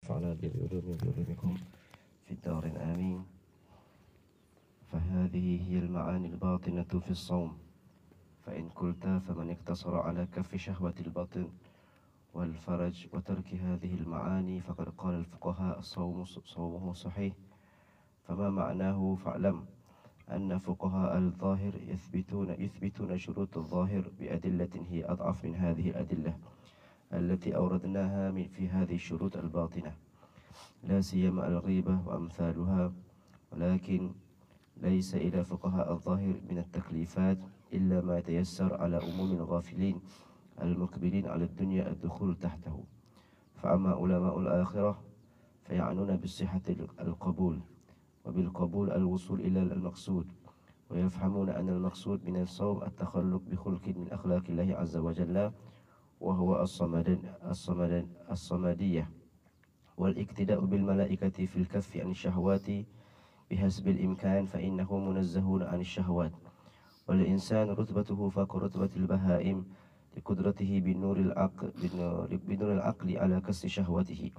ونفعنا بعلومكم في الدار آمين. فهذه هي المعاني الباطنة في الصوم. فإن قلت فمن اقتصر على كف شهوة البطن والفرج وترك هذه المعاني فقد قال الفقهاء صومه صحيح. فما معناه؟ فاعلم أن فقهاء الظاهر يثبتون شروط الظاهر بأدلة هي أضعف من هذه الأدلة التي أوردناها في هذه الشروط الباطنة، لا سيما الغيبة وأمثالها. ولكن ليس إلى فقهاء الظاهر من التكليفات إلا ما يتيسر على أمم الغافلين المقبلين على الدنيا الدخول تحته. فأما علماء الآخرة فيعنون بالصحة القبول، وبالقبول الوصول إلى المقصود، ويفهمون أن المقصود من الصوم التخلق بخلق من أخلاق الله عز وجل، وهو الصمدية، والاقتداء بالملائكة في الكف عن الشهوات بحسب الإمكان، فإنه منزهون عن الشهوات. والإنسان رتبته فوق رتبة البهائم لقدرته بنور العقل على كسر شهوته،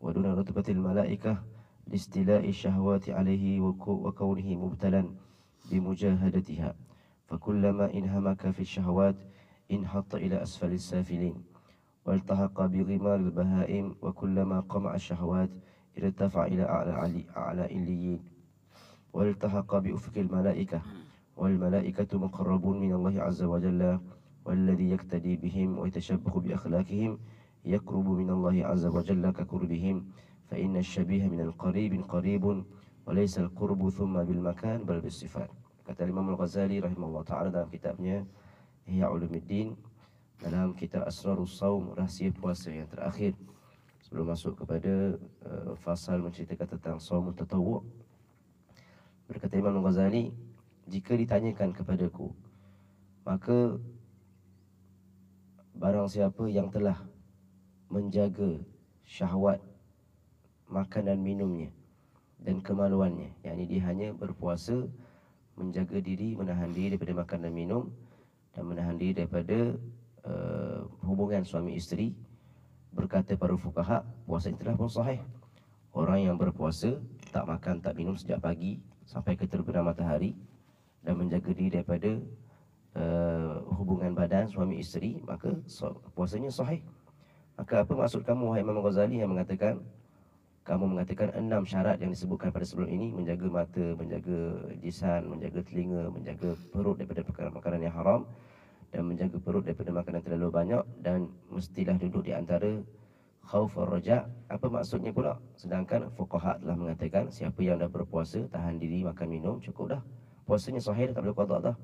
ودون رتبة الملائكة لاستيلاء الشهوات عليه وكونه مبتلا بمجاهدتها. فكلما انهمك في الشهوات انحط إلى أسفل السافلين والتحق بغمار البهائم، وكلما قمع الشهوات ارتفع إلى أعلى إليين والتحق بأفق الملائكة، والملائكة مقربون من الله عز وجل، والذي يقتدي بهم ويتشبه بأخلاقهم يقرب من الله عز وجل كقربهم. فإن الشبيه من القريب قريب، وليس القرب ثم بالمكان بل بالصفات. Kata Imam Al-Ghazali rahimahullah ta'ala dalam kitabnya Ihya Ulumuddin, dalam kitab Asrarus Shaum, rahsia puasa yang terakhir, sebelum masuk kepada fasal menceritakan tentang shaum tatawwu'. Berkata Imam Al-Ghazali, jika ditanyakan kepadaku, maka barang siapa yang telah menjaga syahwat makan dan minumnya dan kemaluannya, yakni dia hanya berpuasa menjaga diri, menahan diri daripada makan dan minum, dan menahan diri daripada hubungan suami isteri, berkata para fuqaha, puasa itu telah pun sahih. Orang yang berpuasa tak makan tak minum sejak pagi sampai ke terbenam matahari dan menjaga diri daripada hubungan badan suami isteri, maka puasanya sahih. Maka apa maksud kamu, wahai Imam Ghazali, yang mengatakan kamu mengatakan 6 syarat yang disebutkan pada sebelum ini, menjaga mata, menjaga lisan, menjaga telinga, menjaga perut daripada makanan yang haram, dan menjaga perut daripada makanan terlalu banyak, dan mestilah duduk di antara khauf dan raja. Apa maksudnya pula? Sedangkan fuqaha telah mengatakan siapa yang dah berpuasa, tahan diri makan minum, cukup dah, puasanya sahih, tak perlu qada dah.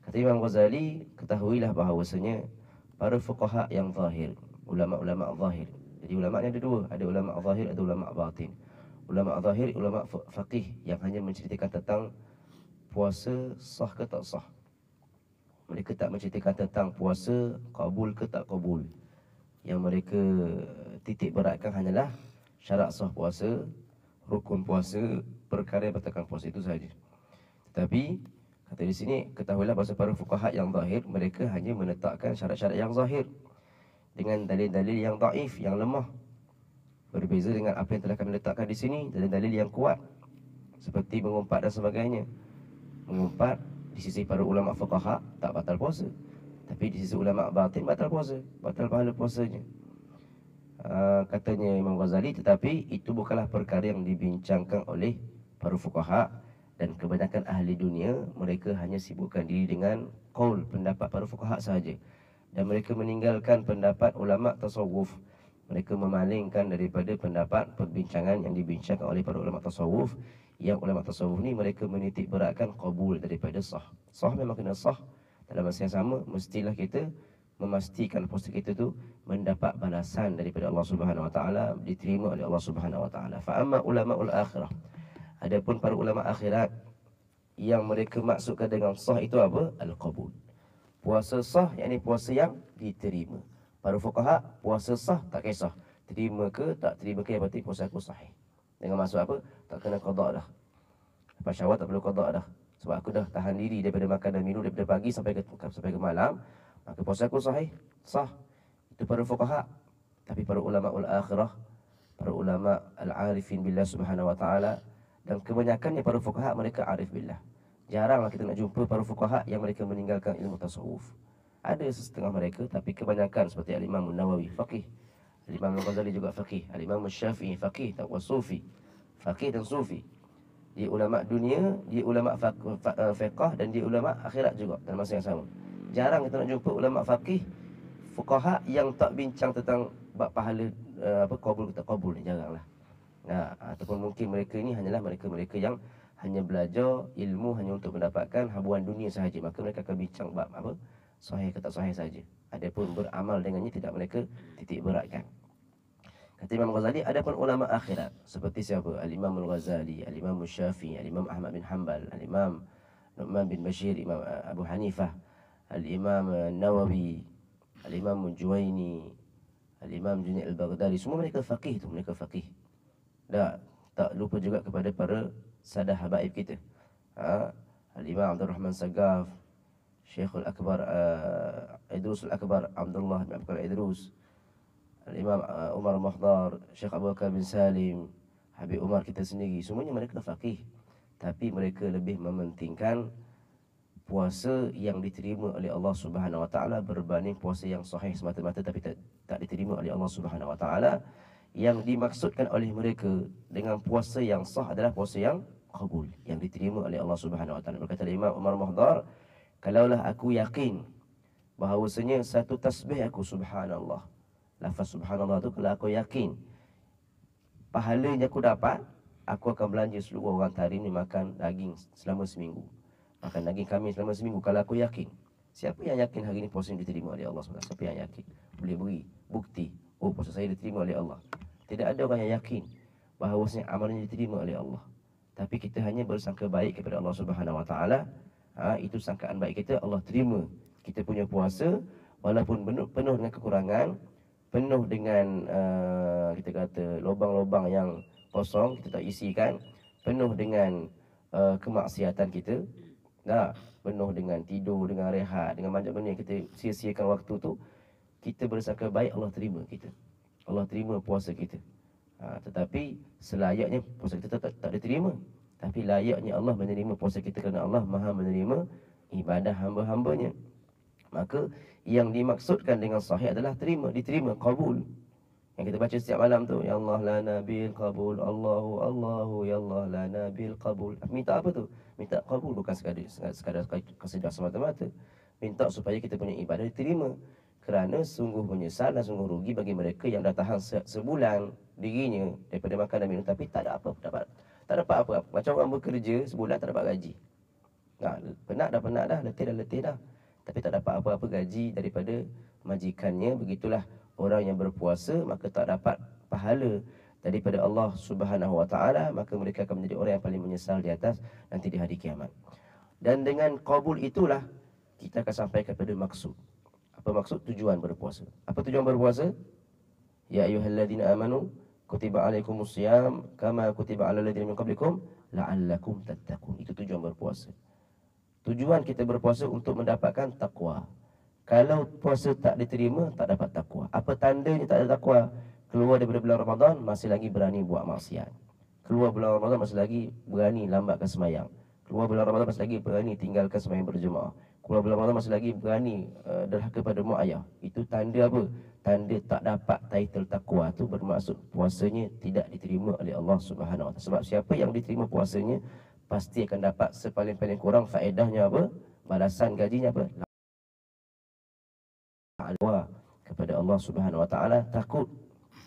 Kata Imam Ghazali, ketahuilah bahawasanya para fuqaha yang zahir, ulama-ulama zahir. Jadi ulama ni ada dua, ada ulama zahir, ada ulama batin. Ulama zahir, ulama faqih yang hanya menceritakan tentang puasa sah ke tak sah. Mereka tak menceritakan tentang puasa kabul ke tak kabul. Yang mereka titik beratkan hanyalah syarat sah puasa, rukun puasa, perkara yang batalkan puasa, itu sahaja. Tetapi kata di sini, ketahuilah bahawa para fuqaha yang zahir, mereka hanya menetapkan syarat-syarat yang zahir dengan dalil-dalil yang daif, yang lemah. Berbeza dengan apa yang telah kami letakkan di sini, dalil-dalil yang kuat, seperti mengumpat dan sebagainya. Mengumpat di sisi para ulama fuqaha tak batal puasa, tapi di sisi ulama batin batal puasa, batal pahala puasanya. Katanya Imam Ghazali, tetapi itu bukanlah perkara yang dibincangkan oleh para fuqaha, dan kebanyakan ahli dunia mereka hanya sibukkan diri dengan qaul, pendapat para fuqaha sahaja, dan mereka meninggalkan pendapat ulama tasawuf. Mereka memalingkan daripada pendapat perbincangan yang dibincangkan oleh para ulama tasawuf, yang ulama tasawuf ni mereka menitik beratkan qabul daripada sah. Sah memang kena sah, dalam masa yang sama mestilah kita memastikan puasa kita tu mendapat balasan daripada Allah Subhanahu Wa Taala, diterima oleh Allah Subhanahu Wa Taala. Fa amma ulamaul akhirah, adapun para ulama akhirat, yang mereka maksudkan dengan sah itu apa? Al-qabul. Puasa sah, yakni puasa yang diterima. Para fuqaha, puasa sah tak kisah terima ke tak terima ke, yang penting puasa aku sahih. Dengan maksud apa? Tak kena qada dah. Lepas syawal tak perlu qada dah, sebab aku dah tahan diri daripada makan dan minum daripada pagi sampai ke malam, maka puasa aku sahih, sah. Itu para fuqaha. Tapi para ulama ul akhirah, para ulama al-arifin billah subhanahu wa ta'ala. Dan kebanyakannya para fuqaha mereka arif billah. Jaranglah kita nak jumpa para fuqaha yang mereka meninggalkan ilmu tasawuf. Ada setengah mereka, tapi kebanyakan seperti Al-Imam Nawawi faqih, Al-Imam Al-Ghazali juga faqih, Al-Imam Syafi'i faqih dan sufi. Faqih dan sufi. Dia ulama dunia, dia ulama fiqh dan dia ulama akhirat juga dalam masa yang sama. Jarang kita nak jumpa ulama faqih, fuqaha yang tak bincang tentang bab pahala qabul tak qabul ni, jaranglah. Ataupun mungkin mereka ini hanyalah mereka-mereka yang hanya belajar ilmu hanya untuk mendapatkan habuan dunia sahaja. Maka mereka akan bincang bab sahih ke tak sahih saja. Adapun beramal dengannya tidak mereka titik beratkan. Kata Imam Ghazali, ada pun ulama akhirat seperti siapa? Al-Imam Al-Ghazali, Al-Imam Syafi'i, Al-Imam Ahmad bin Hanbal, Al-Imam Nu'man bin Bashir, Imam Abu Hanifah, Al-Imam Nawawi, Al-Imam Juwaini, Al-Imam Junaid Al-Baghdadi. Semua mereka faqih tu, mereka faqih. Tak lupa juga kepada para sadah habaib kita. Al-Imam Abdul Rahman Sagaf, Syekhul Akbar Idrusul Akbar Abdullah bin Abdul Idrus, Al-Imam Umar Muhdar, Syekh Abu Bakar bin Salim, Habib Umar kita sendiri. Semuanya mereka faqih, tapi mereka lebih mementingkan puasa yang diterima oleh Allah Subhanahu Wa Taala berbanding puasa yang sahih semata-mata tapi tak diterima oleh Allah Subhanahu Wa Taala. Yang dimaksudkan oleh mereka dengan puasa yang sah adalah puasa yang qabul, yang diterima oleh Allah Subhanahu Wa Taala. Berkata Imam Umar Muhdar, kalaulah aku yakin bahawasanya satu tasbih aku subhanallah, lafaz subhanallah tu kalau aku yakin pahalanya aku dapat, aku akan belanja seluruh orang hari ini makan daging selama seminggu, makan daging kambing selama seminggu. Kalau aku yakin. Siapa yang yakin hari ini puasa yang diterima oleh Allah SWT? Siapa yang yakin? Boleh beri bukti, oh puasa saya diterima oleh Allah. Tidak ada orang yang yakin bahawasanya amalnya diterima oleh Allah. Tapi kita hanya bersangka baik kepada Allah Subhanahu Wa Taala. Itu sangkaan baik kita, Allah terima kita punya puasa walaupun penuh dengan kekurangan, penuh dengan kita kata lubang-lubang yang kosong kita tak isikan, penuh dengan kemaksiatan kita, penuh dengan tidur, dengan rehat, dengan banyak benda yang kita sia-siakan waktu tu. Kita bersangka baik, Allah terima kita, Allah terima puasa kita. Tetapi selayaknya puasa kita tak diterima. Tapi layaknya Allah menerima puasa kita kerana Allah Maha menerima ibadah hamba-hambanya. Maka yang dimaksudkan dengan sahih adalah diterima, qabul. Yang kita baca setiap malam tu, ya Allah lana bil qabul, Allahu ya Allah lana bil qabul. Minta apa tu? Minta qabul, bukan sekadar kasedah semata-mata. Minta supaya kita punya ibadah diterima. Kerana sungguh menyesal dan sungguh rugi bagi mereka yang dah tahan sebulan dirinya daripada makan dan minum tapi tak ada tak dapat apa-apa. Macam orang bekerja sebulan tak dapat gaji. Penat dah, letih dah. Tapi tak dapat apa-apa gaji daripada majikannya. Begitulah orang yang berpuasa, maka tak dapat pahala daripada Allah Subhanahu Wa Taala, maka mereka akan menjadi orang yang paling menyesal di atas nanti di hari kiamat. Dan dengan qabul itulah kita akan sampai kepada maksud. Apa maksud? Tujuan berpuasa. Apa tujuan berpuasa? Ya ayyuhalladzina amanu kutiba alaikumus siyam kama kutiba alal ladzina min qablikum la'allakum tattaqun. Itu tujuan berpuasa. Tujuan kita berpuasa untuk mendapatkan takwa. Kalau puasa tak diterima, tak dapat takwa. Apa tandanya tak ada takwa? Keluar daripada bulan Ramadan, masih lagi berani buat maksiat. Keluar bulan Ramadan, masih lagi berani lambatkan semayang. Keluar bulan Ramadan, masih lagi berani tinggalkan semayang berjemaah. Keluar bulan Ramadan, masih lagi berani derhaka pada mak ayah. Itu tanda apa? Tanda tak dapat title takwa. Itu bermaksud puasanya tidak diterima oleh Allah Subhanahu Wa Taala. Sebab siapa yang diterima puasanya, pasti akan dapat sepaling-paling kurang faedahnya apa? Balasan gajinya apa? Kepada Allah Subhanahu Wa Taala, takut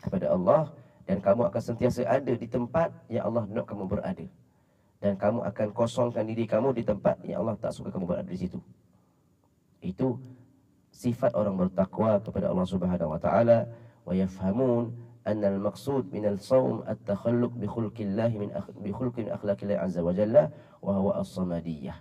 kepada Allah, dan kamu akan sentiasa ada di tempat yang Allah nak kamu berada, dan kamu akan kosongkan diri kamu di tempat yang Allah tak suka kamu berada di situ. Itu sifat orang bertakwa kepada Allah Subhanahu Wa Taala. Wa yafhamun anna al-maqsud min al-sawm at-takhalluq bi khulqillahi bi khulqin akhlaqillah azza wa jalla wa huwa as-samadiyah.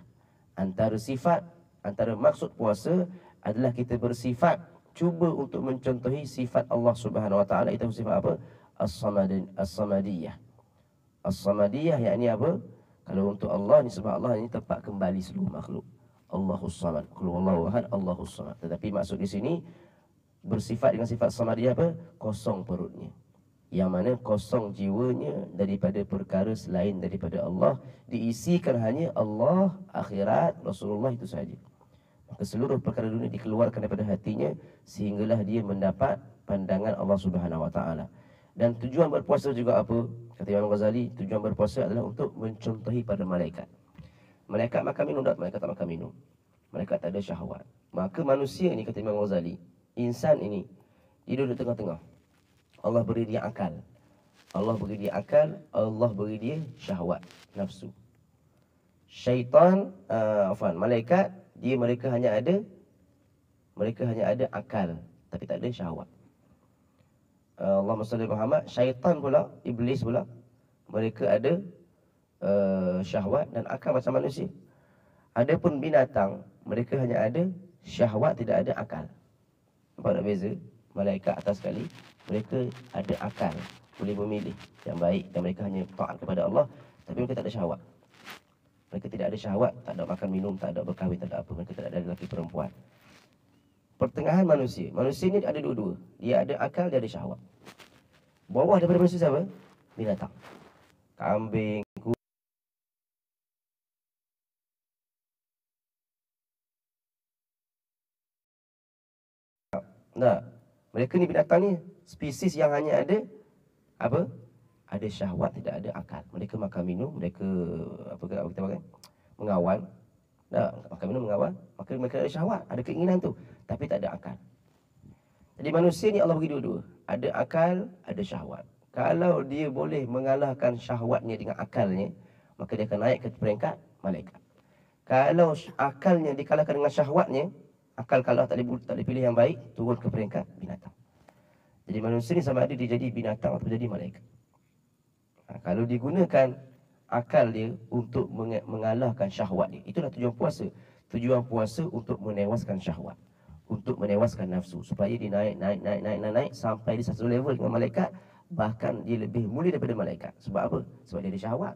Antara maksud puasa adalah kita bersifat cuba untuk mencontohi sifat Allah Subhanahu Wa Taala. Itu sifat apa? As-samadiyah. As-samadiyah yakni apa? Kalau untuk Allah ni, sebab Allah ni tempat kembali seluruh makhluk. Allahus Samad, qul huwallahu ahad, Allahus Samad. Tetapi maksud di sini bersifat dengan sifat samadiyah apa? Kosong perutnya. yang mana kosong jiwanya daripada perkara selain daripada Allah, diisikan hanya Allah, akhirat, Rasulullah, itu sahaja. Maka seluruh perkara dunia dikeluarkan daripada hatinya sehinggalah dia mendapat pandangan Allah Subhanahu Wa Taala. Dan tujuan berpuasa juga apa? Kata Imam Ghazali, tujuan berpuasa adalah untuk mencontohi para malaikat. Malaikat makan minum tak? Malaikat tak makan minum. Malaikat tak ada syahwat. Maka manusia ni, kata Imam Ghazali, insan ini, dia duduk tengah-tengah. Allah beri dia akal. Allah beri dia akal, Allah beri dia syahwat, nafsu. Syaitan, malaikat, mereka hanya ada akal, tapi tak ada syahwat. Allahumma salli Muhammad. Syaitan pula, iblis pula, mereka ada syahwat dan akal macam manusia. Adapun binatang, mereka hanya ada syahwat, tidak ada akal. Nampak tak beza? Malaikat atas sekali, mereka ada akal, boleh memilih yang baik, dan mereka hanya taat kepada Allah, tapi mereka tak ada syahwat. Mereka tidak ada syahwat, tak ada makan minum, tak ada berkahwin, tak ada apa. Mereka tak ada lelaki perempuan. Pertengahan manusia, manusia ni ada dua-dua. Dia ada akal, dia ada syahwat. Bawah daripada manusia siapa? Binatang. Kambing, kuda. Nah, mereka ni binatang ni spesies yang hanya ada apa? Ada syahwat, tidak ada akal. Mereka makan minum, mereka kita makan? Mengawal. Makan minum, mengawal. Maka mereka ada syahwat, ada keinginan tu, tapi tak ada akal. Jadi manusia ni Allah bagi dua-dua. Ada akal, ada syahwat. Kalau dia boleh mengalahkan syahwatnya dengan akalnya, maka dia akan naik ke peringkat malaikat. Kalau akalnya dikalahkan dengan syahwatnya, akal kalah, tak boleh pilih yang baik, turun ke peringkat binatang. Jadi manusia ni sama ada dia jadi binatang atau jadi malaikat. Kalau digunakan akal dia untuk mengalahkan syahwat dia, itulah tujuan puasa. Tujuan puasa untuk menewaskan syahwat, untuk menewaskan nafsu, supaya dia naik sampai di satu level dengan malaikat. Bahkan dia lebih mulia daripada malaikat. Sebab apa? Sebab dia ada syahwat.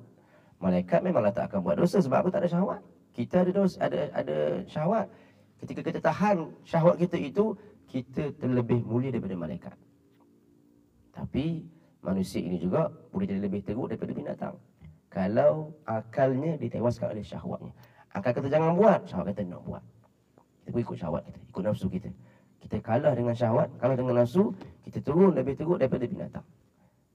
Malaikat memanglah tak akan buat dosa. Sebab apa? Tak ada syahwat. Kita ada dosa, ada syahwat. Ketika kita tahan syahwat kita itu, kita terlebih mulia daripada malaikat. Tapi manusia ini juga boleh jadi lebih teruk daripada binatang kalau akalnya ditewaskan oleh syahwatnya. Akal kata jangan buat, syahwat kata nak buat. Kita pun ikut syahwat kita, ikut nafsu kita. Kita kalah dengan syahwat, kalah dengan nafsu, kita turun lebih teruk daripada binatang.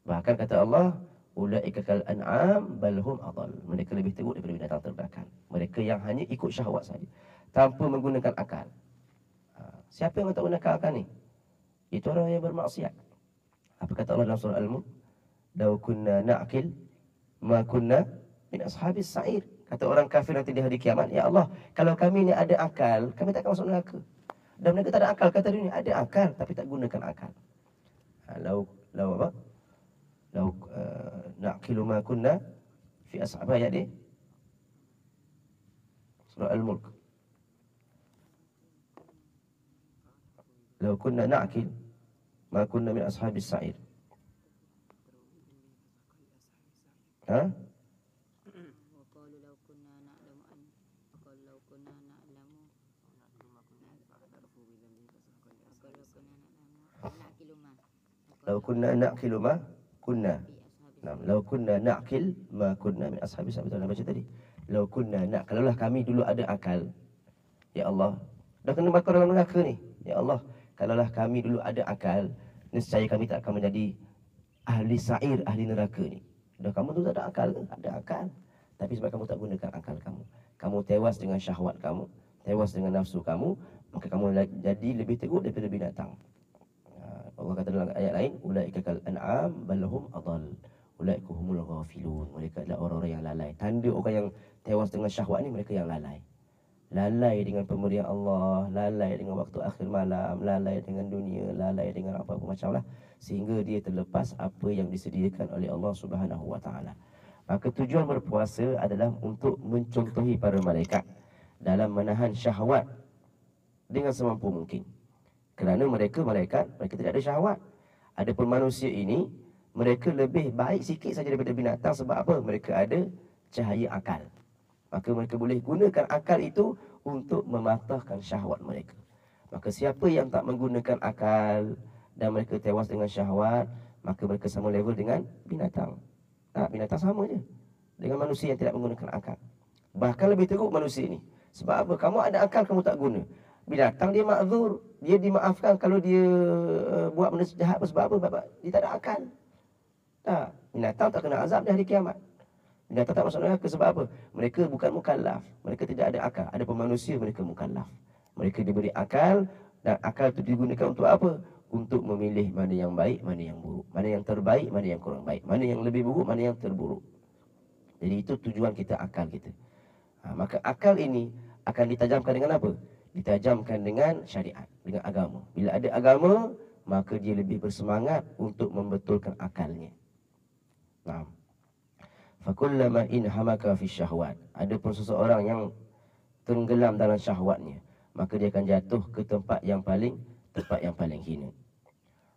Bahkan kata Allah, ulaika kal an'am bal hum adall. Mereka lebih teruk daripada binatang terbelakang. Mereka yang hanya ikut syahwat saja, tanpa menggunakan akal. Siapa yang tak gunakan akal ni? Itu orang yang bermaksiat. Apa kata Allah dalam surah Al-Mulk? Lau kunna na'qil ma kunna min ashabis sa'ir. Kata orang kafir nanti di hari kiamat, ya Allah, kalau kami ni ada akal, kami tak akan masuk neraka. Dan mereka tak ada akal, kata dunia ada akal tapi tak gunakan akal. Lau apa? Lau na'qilu ma kunna fi ashab ayat ni. Surah Al-Mulk. Lau kunna na'qil ma kunna min ashabis sa'ir. Ha? Waqalu law kunna na'lamu an waqalu law kunna na'lamu law kunna na'qilu ma kunna. Law kunna na'qil ma kunna min ashabis sa'ir. Betul baca tadi. Law kunna na', kalaulah kami dulu ada akal. Ya Allah, dah kena bakar dalam neraka ni. Ya Allah, kalaulah kami dulu ada akal, nescaya kami tak akan menjadi ahli sa'ir, ahli neraka ni. Dah kamu tu tak ada akal ke? Ada akal. Tapi sebab kamu tak gunakan akal kamu, kamu tewas dengan syahwat kamu, tewas dengan nafsu kamu, maka kamu jadi lebih teruk daripada binatang. Allah kata dalam ayat lain, ulaika kal an'am bal hum adall. Ulaika humul ghafilun. Mereka adalah orang-orang yang lalai. Tanda orang yang tewas dengan syahwat ni, mereka yang lalai. Lalai dengan pemberian Allah, lalai dengan waktu akhir malam, lalai dengan dunia, lalai dengan apa-apa macam lah, sehingga dia terlepas apa yang disediakan oleh Allah Subhanahu Wa Taala. Maka tujuan berpuasa adalah untuk mencontohi para malaikat dalam menahan syahwat dengan semampu mungkin. Kerana mereka malaikat, mereka tidak ada syahwat. Adapun manusia ini, mereka lebih baik sikit saja daripada binatang. Sebab apa? Mereka ada cahaya akal. Maka mereka boleh gunakan akal itu untuk mematahkan syahwat mereka. Maka siapa yang tak menggunakan akal dan mereka tewas dengan syahwat, maka mereka sama level dengan binatang. Binatang sama je dengan manusia yang tidak menggunakan akal. Bahkan lebih teruk manusia ini. Sebab apa? Kamu ada akal, kamu tak guna. Binatang dia ma'zur, dia dimaafkan kalau dia buat benda jahat. Sebab apa? Sebab dia tak ada akal. Binatang tak kena azab di hari kiamat. Binatang tak masuk neraka sebab apa? Mereka bukan mukallaf. Mereka tidak ada akal. Ada manusia mereka mukallaf. Mereka diberi akal, dan akal itu digunakan untuk apa? Untuk memilih mana yang baik, mana yang buruk. Mana yang terbaik, mana yang kurang baik. Mana yang lebih buruk, mana yang terburuk. Jadi itu tujuan kita, akal kita. Maka akal ini akan ditajamkan dengan apa? Ditajamkan dengan syariat, dengan agama. Bila ada agama, maka dia lebih bersemangat untuk membetulkan akalnya. Fakullama in hamaka fi syahwat. Adapun seseorang yang tenggelam dalam syahwatnya, maka dia akan jatuh ke tempat yang paling hina.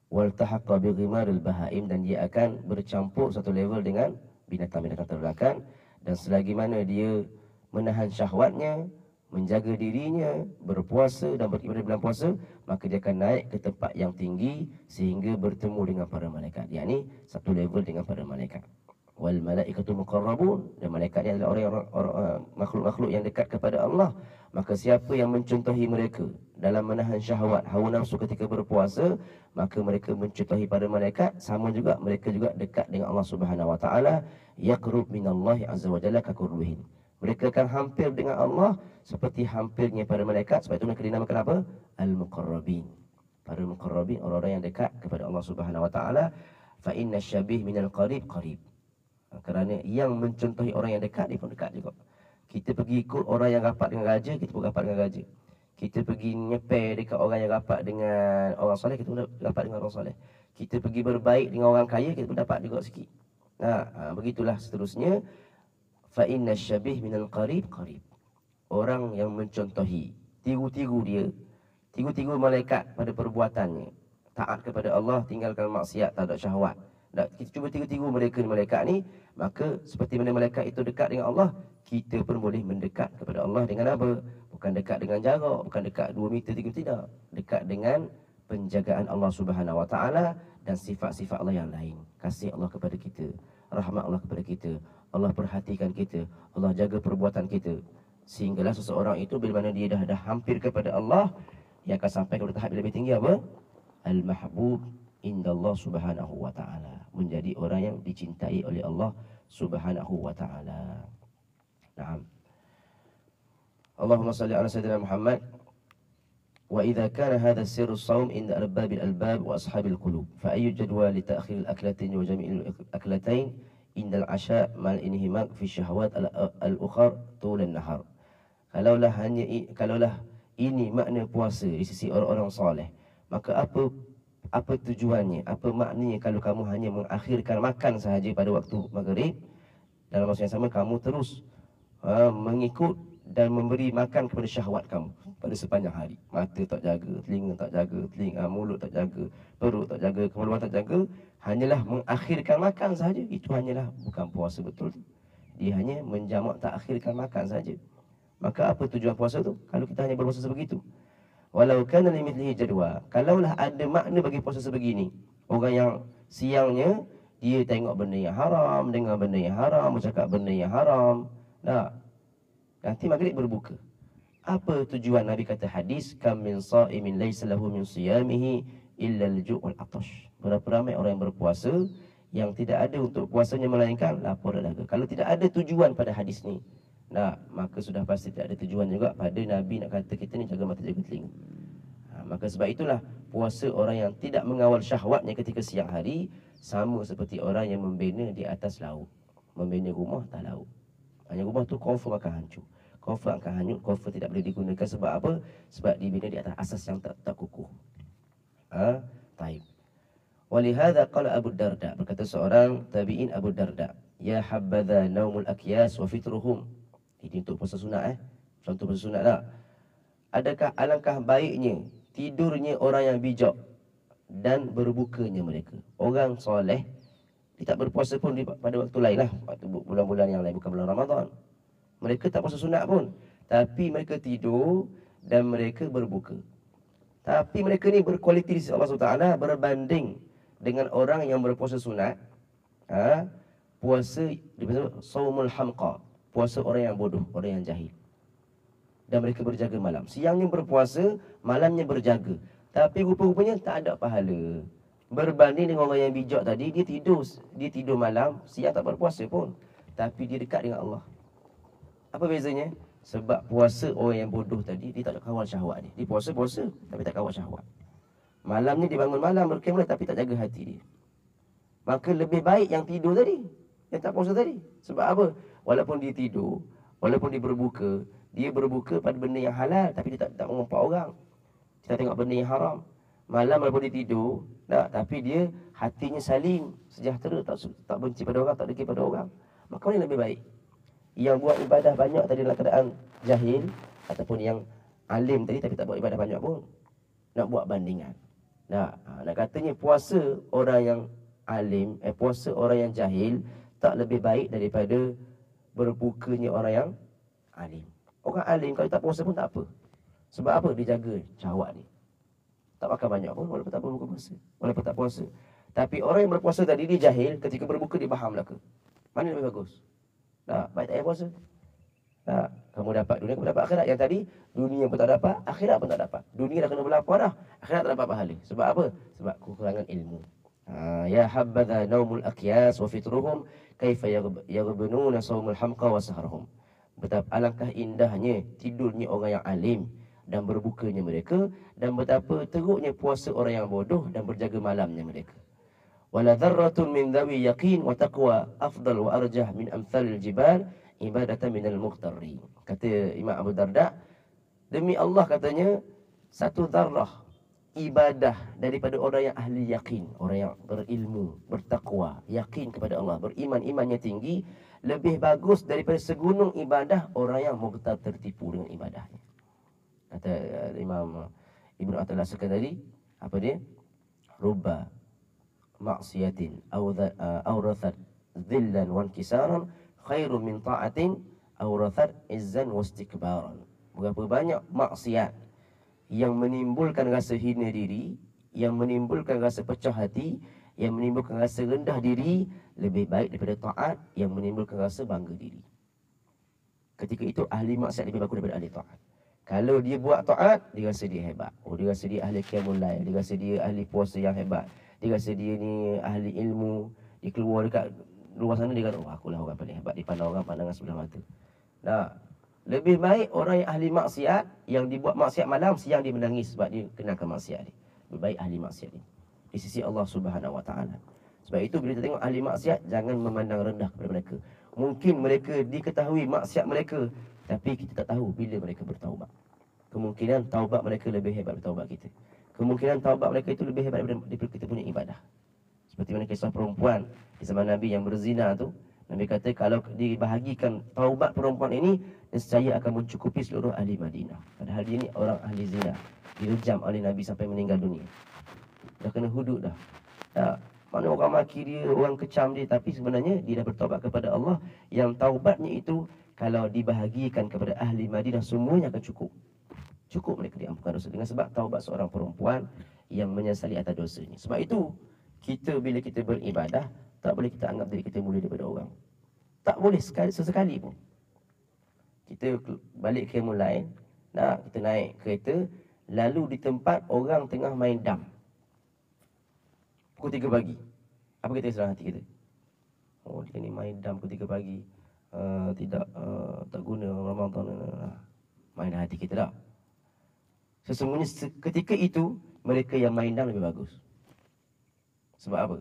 Wal tahaqqa bi ghimaril bahaim, dan dia akan bercampur satu level dengan binatang-binatang ternakan. Dan selagi mana dia menahan syahwatnya, menjaga dirinya, berpuasa dan beribadah bulan puasa, maka dia akan naik ke tempat yang tinggi sehingga bertemu dengan para malaikat. Yakni satu level dengan para malaikat. Wal malaikatu muqarrabun, dan malaikat ni adalah orang makhluk-makhluk yang dekat kepada Allah. Maka siapa yang mencontohi mereka dalam menahan syahwat, hawa nafsu ketika berpuasa, maka mereka mencontohi para malaikat. Sama juga, mereka juga dekat dengan Allah Subhanahu wa taala. Yaqrub minallahi azza wa jalla ka qurbihin. Mereka akan hampir dengan Allah seperti hampirnya para malaikat. Sebab itu mereka dinamakan apa? Al-Muqarrabin. Para Muqarrabin, orang-orang yang dekat kepada Allah Subhanahu wa taala. Fa inna syabih minal qarib qarib. Kerana yang mencontohi orang yang dekat, dia pun dekat juga. Kita pergi ikut orang yang rapat dengan raja, kita pun rapat dengan raja. Kita pergi nyeper dekat orang yang rapat dengan orang soleh, kita pun rapat dengan orang soleh. Kita pergi berbaik dengan orang kaya, kita pun dapat juga sikit. Begitulah seterusnya. Fa inna syabih minal qarib qarib. Orang yang mencontohi, tiru-tiru dia, tiru-tiru malaikat pada perbuatannya, taat kepada Allah, tinggalkan maksiat, tak ada syahwat. Kita cuba tiru-tiru malaikat ni, maka seperti mana malaikat itu dekat dengan Allah, kita pun boleh mendekat kepada Allah dengan apa? Bukan dekat dengan jarak, bukan dekat 2 meter, 3 meter, tidak. Dekat dengan penjagaan Allah Subhanahu wa taala dan sifat-sifat Allah yang lain. Kasih Allah kepada kita, rahmat Allah kepada kita, Allah perhatikan kita, Allah jaga perbuatan kita. Sehinggalah seseorang itu bila mana dia dah hampir kepada Allah, dia akan sampai kepada tahap lebih tinggi apa? Al-mahbub indallah Subhanahu wa taala. Menjadi orang yang dicintai oleh Allah Subhanahu wa taala. Naam. Allahumma salli ala sayyidina Muhammad. Wa idza kana hadha sirru as-sawm inda arbabil albab wa ashabil qulub, fa ayyu jadwa li ta'khir al-aklatain wa jami'il aklatain inda al-asha' mal inhimak fi syahawat al-ukhar tul an-nahar. Kalaulah ini makna puasa di sisi orang-orang soleh, maka apa tujuannya, apa maknanya kalau kamu hanya mengakhirkan makan sahaja pada waktu maghrib, dalam masa yang sama kamu terus mengikut dan memberi makan kepada syahwat kamu pada sepanjang hari. Mata tak jaga, telinga tak jaga, mulut tak jaga, perut tak jaga, kemaluan tak jaga, hanyalah mengakhirkan makan sahaja. Itu hanyalah bukan puasa betul. Dia hanya menjamak tak akhirkan makan sahaja. Maka apa tujuan puasa tu kalau kita hanya berpuasa sebegitu? Walau kana limithlihi jadwa, kalaulah ada makna bagi puasa sebegini, orang yang siangnya dia tengok benda yang haram, dengar benda yang haram, bercakap benda yang haram, nanti maghrib berbuka. Apa tujuan? Nabi kata hadis, kam min sa'imin laysa lahu min siyamihi illa al-ju' wal 'atash. Berapa ramai orang yang berpuasa yang tidak ada untuk puasanya melainkan lapar dan dahaga. Kalau tidak ada tujuan pada hadis ni, maka sudah pasti tidak ada tujuan juga pada Nabi nak kata kita ni jaga mata, jaga telinga. Maka sebab itulah puasa orang yang tidak mengawal syahwatnya ketika siang hari sama seperti orang yang membina di atas laut. Membina rumah atas laut. Hanya rumah tu confirm akan hancur, confirm akan hanyut, confirm tidak boleh digunakan. Sebab apa? Sebab dibina di atas asas yang tak kukuh. Taib. Walihada qala Abu Darda, berkata seorang tabi'in Abu Darda, ya habadha naumul akyas wa fitruhum. Ini untuk puasa sunat contoh puasa sunat tak? Adakah alangkah baiknya tidurnya orang yang bijak dan berbukanya mereka. Orang soleh dia tak berpuasa pun pada waktu lain lah, waktu bulan-bulan yang lain, bukan bulan Ramadan. Mereka tak puasa sunat pun, tapi mereka tidur dan mereka berbuka. Tapi mereka ni berkualiti di sisi Allah SWT berbanding dengan orang yang berpuasa sunat, puasa dipanggil saumul hamqa, puasa orang yang bodoh, orang yang jahil. Dan mereka berjaga malam. Siangnya berpuasa, malamnya berjaga. Tapi rupa-rupanya tak ada pahala. Berbanding dengan orang yang bijak tadi, dia tidur malam, siang tak berpuasa pun. Tapi dia dekat dengan Allah. Apa bezanya? Sebab puasa orang yang bodoh tadi, dia tak ada kawal syahwat dia. Dia puasa, tapi tak kawal syahwat. Malamnya dia bangun malam, berkemlah, tapi tak jaga hati dia. Maka lebih baik yang tidur tadi, yang tak puasa tadi. Sebab apa? Walaupun dia tidur, walaupun dia berbuka pada benda yang halal, tapi dia tak mengumpat orang. Kita tengok benda yang haram. Malam walaupun dia tidur, tapi dia hatinya salim, sejahtera, tak benci pada orang, tak dengki pada orang. Maka ini lebih baik. Yang buat ibadah banyak tadi dalam keadaan jahil, ataupun yang alim tadi tapi tak buat ibadah banyak pun, nak buat bandingan. Nak katanya puasa orang yang alim, puasa orang yang jahil tak lebih baik daripada berbukanya orang yang alim. Orang alim kalau tak puasa pun tak apa. Sebab apa? Dia jaga syahwat dia. Tak makan banyak pun walaupun tak berbuka puasa, walaupun tak puasa. Tapi orang yang berpuasa tadi dia jahil, ketika berbuka dia faham belaka. Mana lebih bagus? Baik tak payah puasa. Kamu dapat dunia, kamu dapat akhirat. Yang tadi dunia pun tak dapat, akhirat pun tak dapat. Dunia dah kena berlapar dah, akhirat tak dapat pahala. Sebab apa? Sebab kekurangan ilmu. Ya habadha naumul aqyas wa fitruhum kaifa yaghbununa saumul hamqa wa sahrahum. Betapa alangkah indahnya tidurnya orang yang alim dan berbukanya mereka, dan betapa teruknya puasa orang yang bodoh dan berjaga malamnya mereka. Wala dharratun min dhawi yaqin wa taqwa afdal wa arjah min amthalil jibal ibadatan minal muqtarri. Kata Imam Abu Darda, demi Allah katanya, satu zarrah ibadah daripada orang yang ahli yakin, orang yang berilmu, bertakwa, yakin kepada Allah, beriman, imannya tinggi, lebih bagus daripada segunung ibadah orang yang muqtar, tertipu dengan ibadahnya. Kata Imam Ibn Athaillah sekali, apa dia? Rubba maksiatin awrathat dhillan wa inkisaran khairun min ta'atin awrathat izzan wa istikbaran. Berapa banyak maksiat yang menimbulkan rasa hina diri, yang menimbulkan rasa pecah hati, yang menimbulkan rasa rendah diri, lebih baik daripada taat yang menimbulkan rasa bangga diri. Ketika itu ahli maksiat lebih bagus daripada ahli taat. Kalau dia buat taat, dia rasa dia hebat. Dia rasa dia ahli qiyamul lail, dia rasa dia ahli puasa yang hebat, dia rasa dia ni ahli ilmu. Dia keluar dekat luar sana, dia kata, akulah orang paling hebat, dipandang orang pandangan sebelah mata. Lebih baik orang yang ahli maksiat, yang dibuat maksiat malam, siang dia menangis sebab dia kenakan maksiat dia. Lebih baik ahli maksiat ni di sisi Allah Subhanahu Wa Taala. Sebab itu bila kita tengok ahli maksiat, jangan memandang rendah kepada mereka. Mungkin mereka diketahui maksiat mereka, tapi kita tak tahu bila mereka bertaubat. Kemungkinan taubat mereka lebih hebat daripada taubat kita. Kemungkinan taubat mereka itu lebih hebat daripada kita punya ibadah. Seperti mana kisah perempuan di zaman Nabi yang berzina tu. Nabi kata kalau dibahagikan taubat perempuan ini, nescaya akan mencukupi seluruh ahli Madinah. Padahal dia ni orang ahli zina, direjam oleh Nabi sampai meninggal dunia. Dah kena hudud dah. Mana orang maki dia, orang kecam dia, tapi sebenarnya dia dah bertaubat kepada Allah. Yang taubatnya itu kalau dibahagikan kepada ahli Madinah, semuanya akan cukup. Cukup mereka diampunkan dosa dengan sebab taubat seorang perempuan yang menyesali atas dosanya. Sebab itu kita bila kita beribadah, tak boleh kita anggap diri kita mulia daripada orang. Tak boleh sesekali pun. Kita balik ke lain, kita naik kereta, lalu di tempat orang tengah main dam. Pukul 3 pagi. Apa kita serang hati kita? Dia ni main dam pukul 3 pagi. Tak guna Ramadan. Main hati kita dah. Sesungguhnya ketika itu mereka yang main dam lebih bagus. Sebab apa?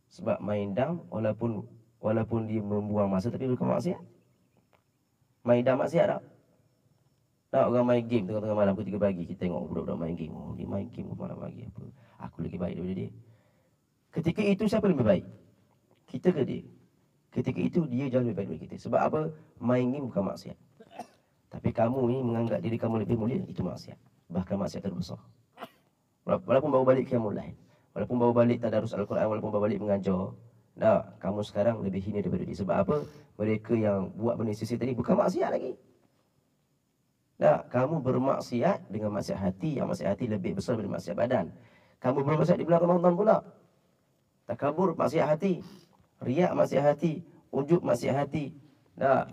Sebab main dam walaupun dia membuang masa, tapi bukan maksiat. Main dam maksiat tak? Orang main game tengah-tengah malam pukul 3 pagi, kita tengok budak-budak main game. Dia main game malam pagi apa? Aku lagi baik daripada dia. Ketika itu siapa lebih baik? Kita ke dia? Ketika itu dia jauh lebih baik daripada kita. Sebab apa? Main game bukan maksiat. Tapi kamu ni menganggap diri kamu lebih mulia, itu maksiat. Bahkan maksiat terbesar. Walaupun baru balik qiyamul lail, walaupun baru balik tadarus Al-Quran, walaupun baru balik mengajar, kamu sekarang lebih hina daripada dia. Sebab apa? Mereka yang buat benda sisi tadi bukan maksiat lagi. Kamu bermaksiat dengan maksiat hati, yang maksiat hati lebih besar daripada maksiat badan. Kamu belum maksiat di bulan Ramadan pula. Takabur, maksiat hati. Riak, maksiat hati. Ujub, maksiat hati.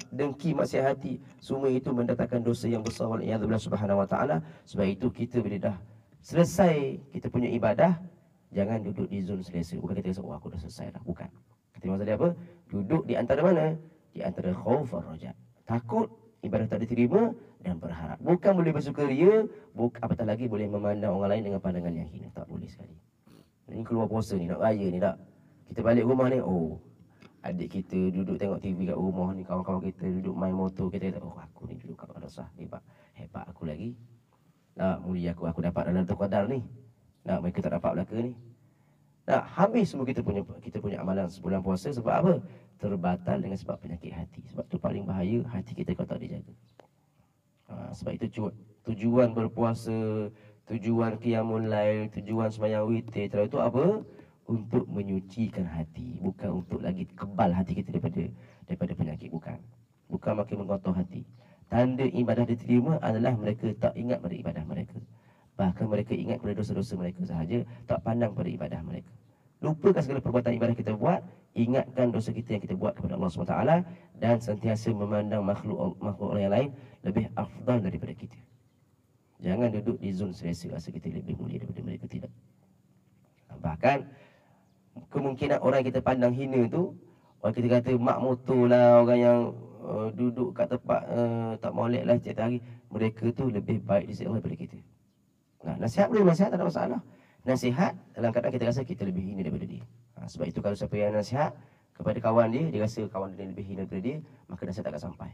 Dengki, maksiat hati. Semua itu mendatangkan dosa yang besar. Waliyadzubillah subhanahu wa ta'ala. Sebab itu kita bila dah selesai kita punya ibadah, jangan duduk di zon selesa. Bukan kita rasa, oh aku dah selesai dah. Bukan. Kita maksud dia apa? Duduk di antara mana? Di antara khauf dan raja. Takut ibadah tak diterima dan berharap. Bukan boleh bersukaria, apatah lagi boleh memandang orang lain dengan pandangan yang hina. Tak boleh sekali. Ini keluar puasa ni, nak raya ni tak. Kita balik rumah ni, oh adik kita duduk tengok TV kat rumah ni, kawan-kawan kita duduk main motor, kita kata, oh aku ni duduk kat madrasah, hebat aku lagi. Mulia aku dapat dalam Qadar ni. Mereka tak dapat belaka ni. Habis semua kita punya amalan sebulan puasa. Sebab apa? Terbatal dengan sebab penyakit hati. Sebab tu paling bahaya, hati kita kalau tak dijaga. Sebab itu tujuan berpuasa, tujuan qiyamul lail, tujuan sembahyang witir itu apa? Untuk menyucikan hati, bukan untuk lagi kebal hati kita daripada penyakit. Bukan makin mengotor hati. Tanda ibadah diterima adalah mereka tak ingat pada ibadah mereka. Bahkan mereka ingat pada dosa-dosa mereka sahaja, tak pandang pada ibadah mereka. Lupakan segala perbuatan ibadah kita buat, ingatkan dosa kita yang kita buat kepada Allah SWT, dan sentiasa memandang makhluk yang lain lebih afdal daripada kita. Jangan duduk di zon selesa, rasa kita lebih mulia daripada mereka, tidak. Bahkan kemungkinan orang kita pandang hina tu, orang kita kata mak motor lah, orang yang duduk kat tempat tak molek lah setiap hari, mereka tu lebih baik di sisi Allah daripada kita. Nasihat boleh, nasihat tak ada masalah. Nasihat dalam keadaan kita rasa kita lebih hina daripada dia. Sebab itu kalau siapa yang nasihat kepada kawan dia rasa kawan dia lebih hina daripada dia, maka nasihat tak akan sampai.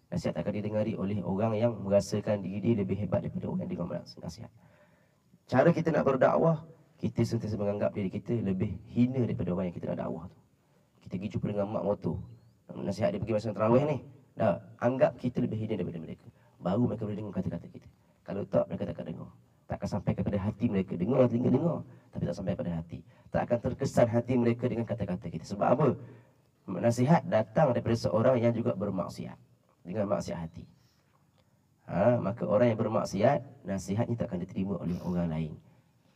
Nasihat akan didengari oleh orang yang merasakan diri dia lebih hebat daripada orang yang dengar nasihat. Cara kita nak berdakwah, kita sentiasa menganggap diri kita lebih hina daripada orang yang kita nak dakwah tu. Kita pergi jumpa dengan mak motor, nasihat dia pergi masa tarawih ni, anggap kita lebih hina daripada mereka. Baru mereka boleh dengar kata-kata kita. Kalau tak, mereka tak akan dengar. Tak akan sampai kepada hati mereka. Dengar, telinga dengar, tapi tak sampai pada hati. Tak akan terkesan hati mereka dengan kata-kata kita. Sebab apa? Nasihat datang daripada seorang yang juga bermaksiat, dengan maksiat hati. Maka orang yang bermaksiat, nasihatnya tak akan diterima oleh orang lain.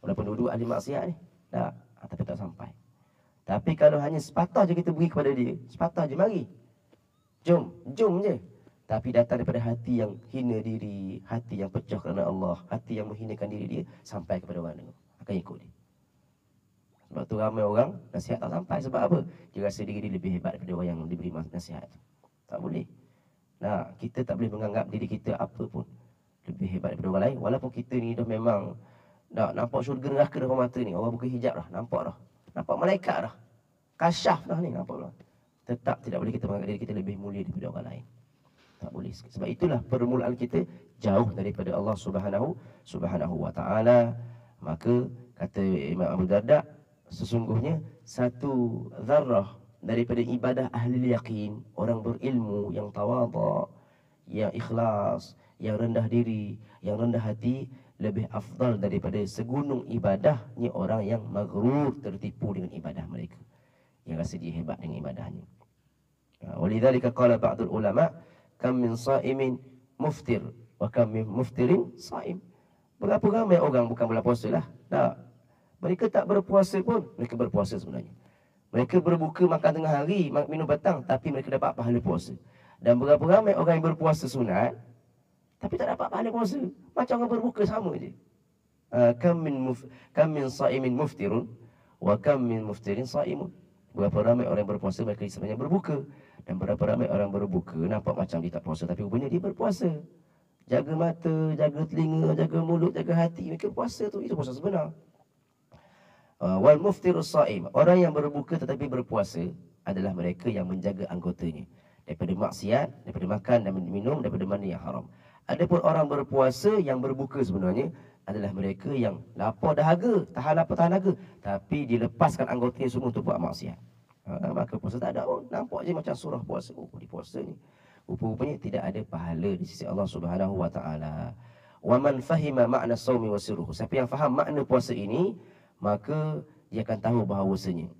Walaupun duduk ahli maksiat ni, tapi tak sampai. Tapi kalau hanya sepatah je kita beri kepada dia, sepatah je, mari, jom je. Tapi datang daripada hati yang hina diri, hati yang pecah kerana Allah, hati yang menghinakan diri dia, sampai kepada orang dengar, akan ikut dia. Sebab tu ramai orang nasihat tak sampai. Sebab apa? Dia rasa diri dia lebih hebat daripada orang yang diberi nasihat. Tak boleh. Kita tak boleh menganggap diri kita apa pun lebih hebat daripada orang lain. Walaupun kita ni dah memang nampak syurga neraka depan mata ni, orang buka hijab dah, nampak malaikat dah, kasyaf dah ni, nampak dah. Tetap tidak boleh kita menganggap diri kita lebih mulia daripada orang lain. Tak boleh. Sebab itulah permulaan kita jauh daripada Allah Subhanahu wa ta'ala. Maka kata Imam Abu Darda, sesungguhnya satu zarrah daripada ibadah ahli yakin, orang berilmu yang tawadha, yang ikhlas, yang rendah diri, yang rendah hati, lebih afdal daripada segunung ibadahnya orang yang maghrur, tertipu dengan ibadah mereka, yang rasa dia hebat dengan ibadahnya. Walidzalika qala ba'dul ulama, kam min sa'imin muftir wa kam min muftirin sa'im. Berapa ramai orang bukan bulan puasa lah, mereka tak berpuasa pun, mereka berpuasa sebenarnya. Mereka berbuka makan tengah hari, minum petang, tapi mereka dapat pahala puasa. Dan berapa ramai orang yang berpuasa sunat, tapi tak dapat pahala puasa. Macam orang berbuka sama je. Kam min sa'imin muftirun wa kam min muftirin sa'imun. Berapa ramai orang yang berpuasa, mereka sebenarnya berbuka. Dan berapa ramai orang berbuka, nampak macam dia tak puasa, tapi rupanya dia berpuasa. Jaga mata, jaga telinga, jaga mulut, jaga hati. Mereka puasa tu, itu puasa sebenar. Wal muftirus sa'im, orang yang berbuka tetapi berpuasa adalah mereka yang menjaga anggotanya daripada maksiat, daripada makan dan minum, daripada mana yang haram. Adapun orang berpuasa yang berbuka sebenarnya adalah mereka yang lapar dahaga, tahan lapar tahan dahaga, tapi dilepaskan anggotanya semua untuk buat maksiat. Maka puasa tak ada pun. Nampak je macam surah puasa. Oh, di puasa ni rupa-rupanya tidak ada pahala di sisi Allah Subhanahu wa ta'ala. Wa man fahima ma'na shaumi wa sirruhu, siapa yang faham makna puasa ini, maka dia akan tahu bahawasanya,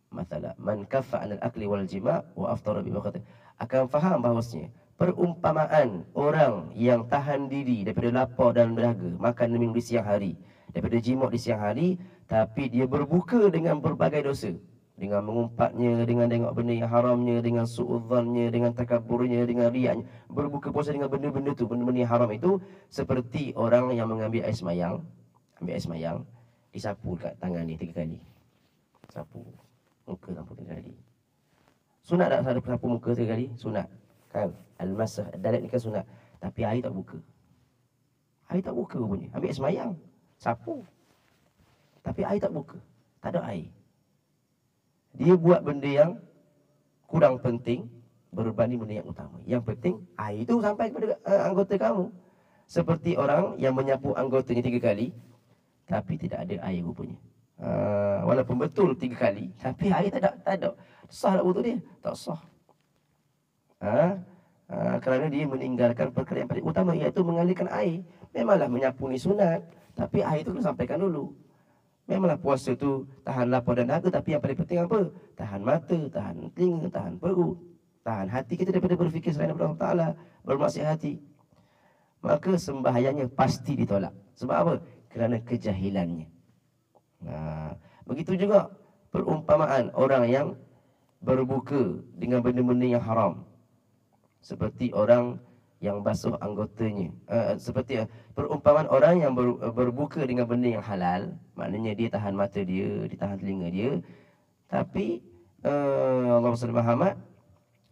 masalah man kaffa 'anil akli wal jima' wa aftara bi waqti, akan faham bahawasanya perumpamaan orang yang tahan diri daripada lapar dan dahaga, makan dan minum di siang hari, daripada jima' di siang hari, tapi dia berbuka dengan berbagai dosa. Dengan mengumpatnya, dengan tengok benda yang haramnya, dengan su'udzannya, dengan takaburnya, dengan riaknya. Berbuka puasa dengan benda-benda tu, benda-benda yang haram itu, seperti orang yang mengambil air semayang. Ambil air semayang, disapu kat tangan ni 3 kali. Sapu muka sapu 3 kali. Sunat tak sapu muka 3 kali? Sunat. Kan? Al-masah dalat ni kan sunat. Tapi air tak buka. Air tak buka rupanya. Ambil air semayang, sapu. Tapi air tak buka. Tak ada air. Dia buat benda yang kurang penting berbanding benda yang utama. Yang penting air itu sampai kepada anggota kamu. Seperti orang yang menyapu anggotanya 3 kali, tapi tidak ada air rupanya. Walaupun betul 3 kali, tapi air tak ada. Sah tak wuduk dia? Tak sah. Kerana dia meninggalkan perkara yang paling utama, iaitu mengalirkan air. Memanglah menyapu ni sunat, tapi air itu kena sampaikan dulu. Memanglah puasa tu tahan lapar dan dahaga, tapi yang paling penting apa? Tahan mata, tahan telinga, tahan perut, tahan hati kita daripada berfikir selain Allah Ta'ala, bermaksiat hati. Maka sembahyangnya pasti ditolak. Sebab apa? Kerana kejahilannya. Begitu juga perumpamaan orang yang berbuka dengan benda-benda yang haram. Seperti orang yang basuh anggotanya. Seperti perumpamaan orang yang berbuka dengan benda yang halal. Maknanya dia tahan mata dia, dia tahan telinga dia. Tapi Allah SWT Muhammad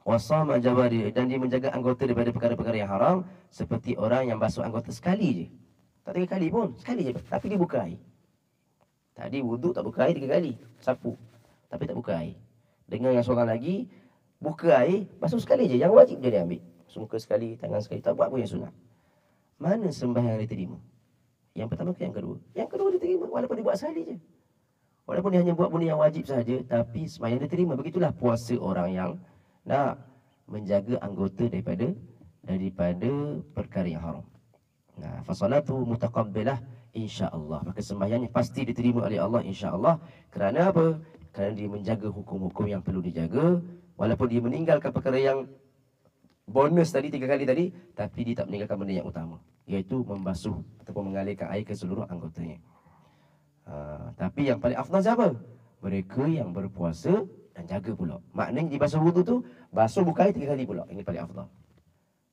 wasama jawari, dan dia menjaga anggota daripada perkara-perkara yang haram. Seperti orang yang basuh anggota sekali je. Tak 3 kali pun, sekali je. Tapi dia buka air. Tadi wuduk tak buka air 3 kali. Sapu. Tapi tak buka air. Dengan yang seorang lagi, buka air, basuh sekali je. Yang wajib je dia ambil. Muka sekali, tangan sekali. Tak buat pun yang sunat. Mana sembahyang diterima? Yang pertama ke yang kedua? Yang kedua diterima. Walaupun dia buat sekali je. Walaupun dia hanya buat benda yang wajib saja, tapi sembahyang diterima. Begitulah puasa orang yang nak menjaga anggota daripada perkara yang haram. Fasalatu mutaqabbalah insya-Allah. Maka sembahyangnya pasti diterima oleh Allah insya-Allah. Kerana apa? Kerana dia menjaga hukum-hukum yang perlu dijaga. Walaupun dia meninggalkan perkara yang bonus tadi 3 kali tadi, tapi dia tak meninggalkan benda yang utama, iaitu membasuh ataupun mengalirkan air ke seluruh anggotanya. Tapi yang paling afdal siapa? Mereka yang berpuasa dan jaga pula. Maknanya di basuh wudu tu, basuh buka air 3 kali pula. Ini paling afdal.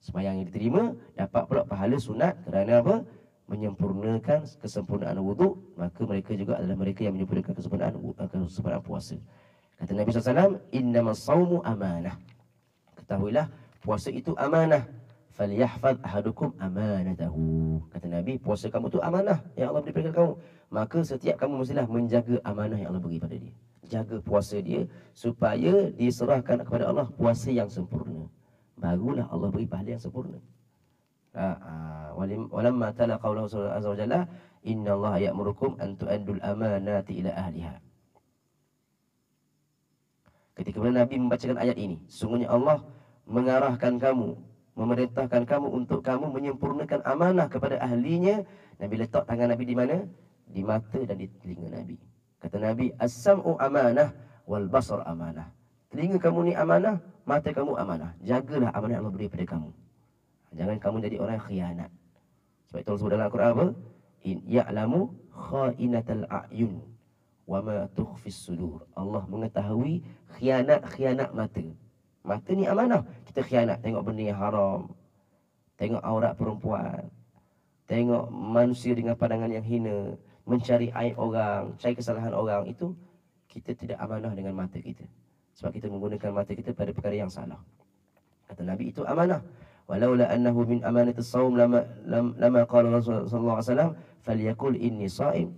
Sembahyang yang diterima, dapat pula pahala sunat. Kerana apa? Menyempurnakan kesempurnaan wudu. Maka mereka juga adalah mereka yang menyempurnakan kesempurnaan puasa. Kata Nabi SAW, innamas sawmu amanah. Ketahuilah, puasa itu amanah. Falyahfaz ahadukum amanatahu. Kata Nabi, puasa kamu itu amanah yang Allah berikan kamu. Maka setiap kamu mestilah menjaga amanah yang Allah beri pada dia. Jaga puasa dia supaya diserahkan kepada Allah puasa yang sempurna. Barulah Allah beri pahala yang sempurna. Walamma tala qaulahu azza wa jalla, innallaha ya'murukum an tu'addul amanati ila ahliha. Ketika Nabi membacakan ayat ini, sesungguhnya Allah mengarahkan kamu, memerintahkan kamu untuk kamu menyempurnakan amanah kepada ahlinya. Nabi letak tangan Nabi di mana? Di mata dan di telinga Nabi. Kata Nabi, as-sam'u amanah wal basar amanah. Telinga kamu ni amanah, mata kamu amanah. Jagalah amanah yang Allah beri pada kamu. Jangan kamu jadi orang yang khianat. Sebab itu Allah sebut dalam Al-Quran apa? In ya'lamu kha'inatal a'yun wa ma tukhfis sudur. Allah mengetahui khianat-khianat mata. Mata ni amanah. Kita khianat, tengok benda yang haram, tengok aurat perempuan, tengok manusia dengan pandangan yang hina, mencari aib orang, cari kesalahan orang. Itu kita tidak amanah dengan mata kita. Sebab kita menggunakan mata kita pada perkara yang salah. Kata Nabi, itu amanah. Walaula annahu min amanatis shaum lama qala Rasulullah sallallahu alaihi wasallam falyakul inni shaim.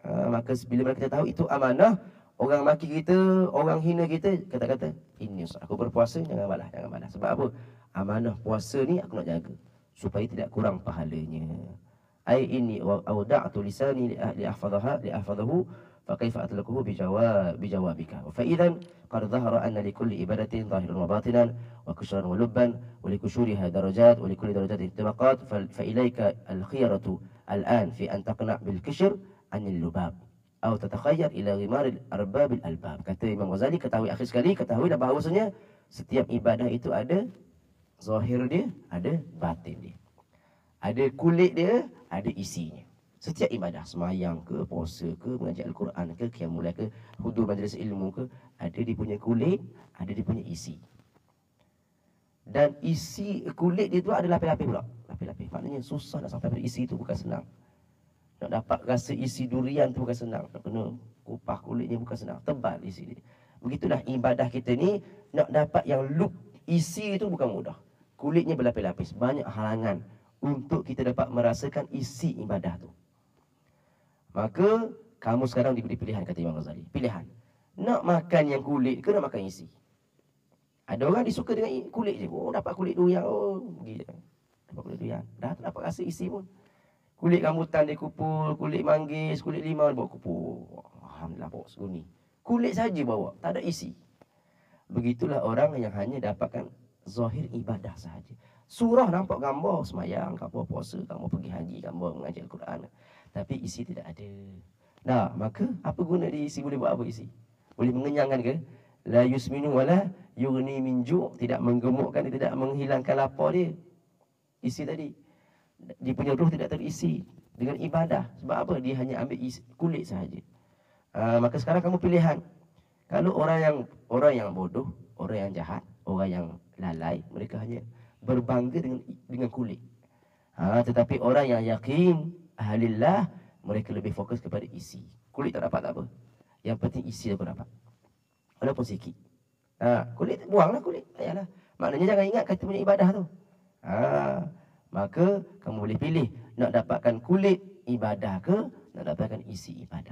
Maka bila kita tahu itu amanah, orang maki kita, orang hina kita, kata-kata ini aku berpuasa, jangan balas. Sebab apa? Amanah puasa ni aku nak jaga supaya tidak kurang pahalanya. Ai inni awda'tu lisani li ahfadhahu fa kaifa atlaquhu bijawabika. Fa idzan qad dhahara anna li kulli ibadatin zahiran wa batinan wa kushran wa lubban wa li kushuriha darajat wa li kulli darajatin tabaqat fa ilayka al-khiyaratu al-an fi an taqna' bil kishr anil lubab atau tatakhayyar ila ghimaril arbabil albab. Kata Imam Ghazali, ketahui akhir sekali, ketahuilah bahawasanya setiap ibadah itu ada zahir dia, ada batin dia. Ada kulit dia, ada isinya. Setiap ibadah, semayang ke, puasa ke, mengaji Al-Quran ke, qiyamul lail ke, hudur majlis ilmu ke, ada dia punya kulit, ada dia punya isi. Dan isi kulit dia tu ada lapis-lapis pula. Lapis-lapis. Maknanya susah nak sampai pada isi tu, bukan senang. Nak dapat rasa isi durian tu bukan senang. Nak kena kupas kulitnya bukan senang. Tebal isi dia. Begitulah ibadah kita ni, nak dapat yang look isi itu bukan mudah. Kulitnya berlapis-lapis. Banyak halangan untuk kita dapat merasakan isi ibadah tu. Maka kamu sekarang diberi pilihan, kata Imam Ghazali. Pilihan. Nak makan yang kulit ke nak makan isi? Ada orang disuka dengan kulit je. Oh, dapat kulit durian. Oh, pergi je. Dapat kulit durian. Dah tak dapat rasa isi pun. Kulit rambutan dia kupul, kulit manggis, kulit limau dia bawa kupul. Alhamdulillah bawa seguni. Kulit saja bawa, tak ada isi. Begitulah orang yang hanya dapatkan zahir ibadah sahaja. Surah nampak gambar semayang, gambar puasa, gambar pergi haji, gambar mengaji Al-Quran. Tapi isi tidak ada. Nah, maka apa guna dia isi? Boleh buat apa isi? Boleh mengenyangkan ke? La yusminu wala yughni min ju'. Tidak menggemukkan, tidak menghilangkan lapar dia. Isi tadi. Dia punya ruh tidak terisi dengan ibadah. Sebab apa? Dia hanya ambil kulit sahaja. Maka sekarang kamu pilihan. Kalau orang yang bodoh, orang yang jahat, orang yang lalai, mereka hanya berbangga dengan kulit. Tetapi orang yang yakin, ahlillah, mereka lebih fokus kepada isi. Kulit tak dapat tak apa. Yang penting isi aku dapat. Walaupun sikit. Kulit, buanglah kulit. Ayalah. Maknanya jangan ingat kata punya ibadah tu. Maka kamu boleh pilih nak dapatkan kulit ibadah ke nak dapatkan isi ibadah.